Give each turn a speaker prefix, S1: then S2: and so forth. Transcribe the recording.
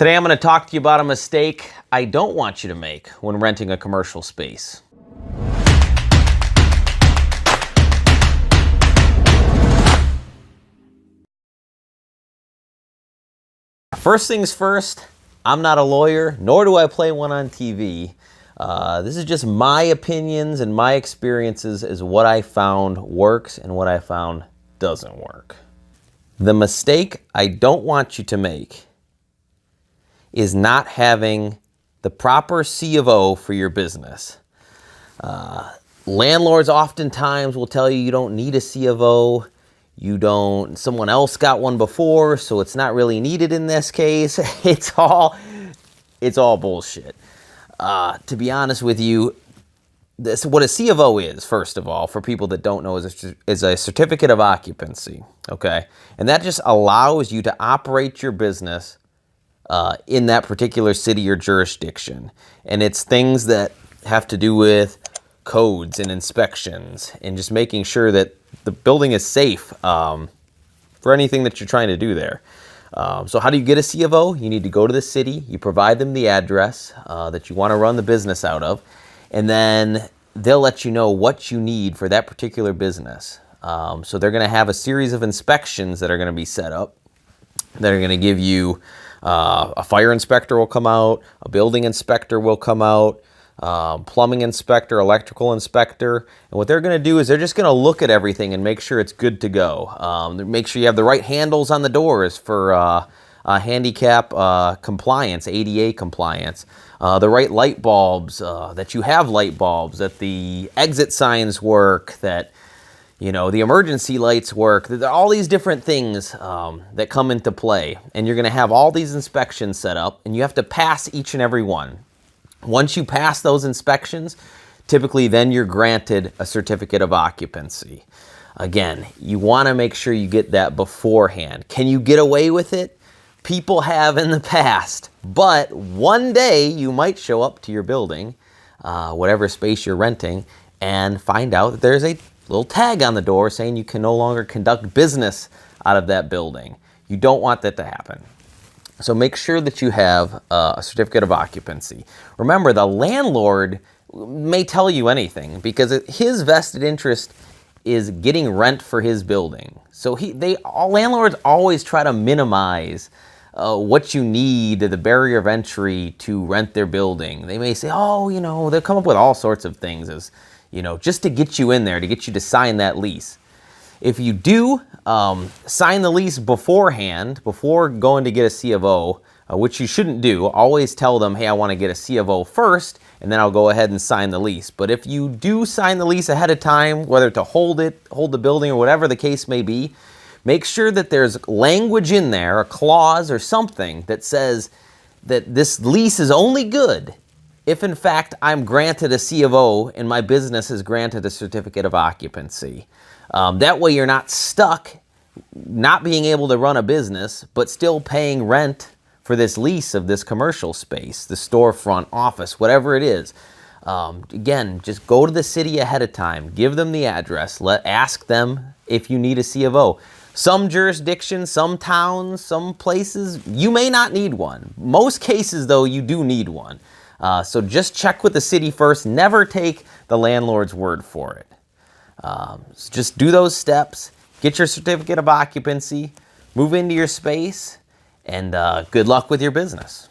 S1: Today I'm going to talk to you about a mistake I don't want you to make when renting a commercial space. First things first, I'm not a lawyer, nor do I play one on TV. This is just my opinions and my experiences as what I found works and what I found doesn't work. The mistake I don't want you to make is not having the proper C of O for your business. Landlords oftentimes will tell you you don't need a C of O. Someone else got one before, so it's not really needed in this case. It's all bullshit. To be honest with you, what a C of O is, first of all, for people that don't know, is a certificate of occupancy, okay? And that just allows you to operate your business in that particular city or jurisdiction. And it's things that have to do with codes and inspections and just making sure that the building is safe for anything that you're trying to do there. So how do you get a C of O? You need to go to the city, you provide them the address that you want to run the business out of, and then they'll let you know what you need for that particular business. So they're going to have a series of inspections that are going to be set up that are going to give you a fire inspector will come out, a building inspector will come out, plumbing inspector, electrical inspector. And what they're going to do is they're just going to look at everything and make sure it's good to go. Make sure you have the right handles on the doors for handicap compliance, ADA compliance. The right light bulbs, that you have light bulbs, that the exit signs work, that the emergency lights work. There are all these different things that come into play. And you're going to have all these inspections set up, and you have to pass each and every one. Once you pass those inspections, typically then you're granted a certificate of occupancy. Again, you want to make sure you get that beforehand. Can you get away with it? People have in the past, but one day you might show up to your building, whatever space you're renting, and find out that there's a little tag on the door saying you can no longer conduct business out of that building. You don't want that to happen. So make sure that you have a certificate of occupancy. Remember, the landlord may tell you anything because his vested interest is getting rent for his building. So landlords always try to minimize what you need, the barrier of entry to rent their building. They may say, they'll come up with all sorts of things as just to get you in there, to get you to sign that lease. If you do sign the lease beforehand, before going to get a C of O, which you shouldn't do, always tell them, hey, I want to get a C of O first, and then I'll go ahead and sign the lease. But if you do sign the lease ahead of time, whether to hold the building, or whatever the case may be, make sure that there's language in there, a clause or something that says that this lease is only good if, in fact, I'm granted a C of O and my business is granted a certificate of occupancy. That way you're not stuck not being able to run a business, but still paying rent for this lease of this commercial space, the storefront, office, whatever it is. Again, just go to the city ahead of time. Give them the address. Ask them if you need a C of O. Some jurisdictions, some towns, some places, you may not need one. Most cases, though, you do need one. So just check with the city first. Never take the landlord's word for it. So just do those steps. Get your certificate of occupancy. Move into your space. And good luck with your business.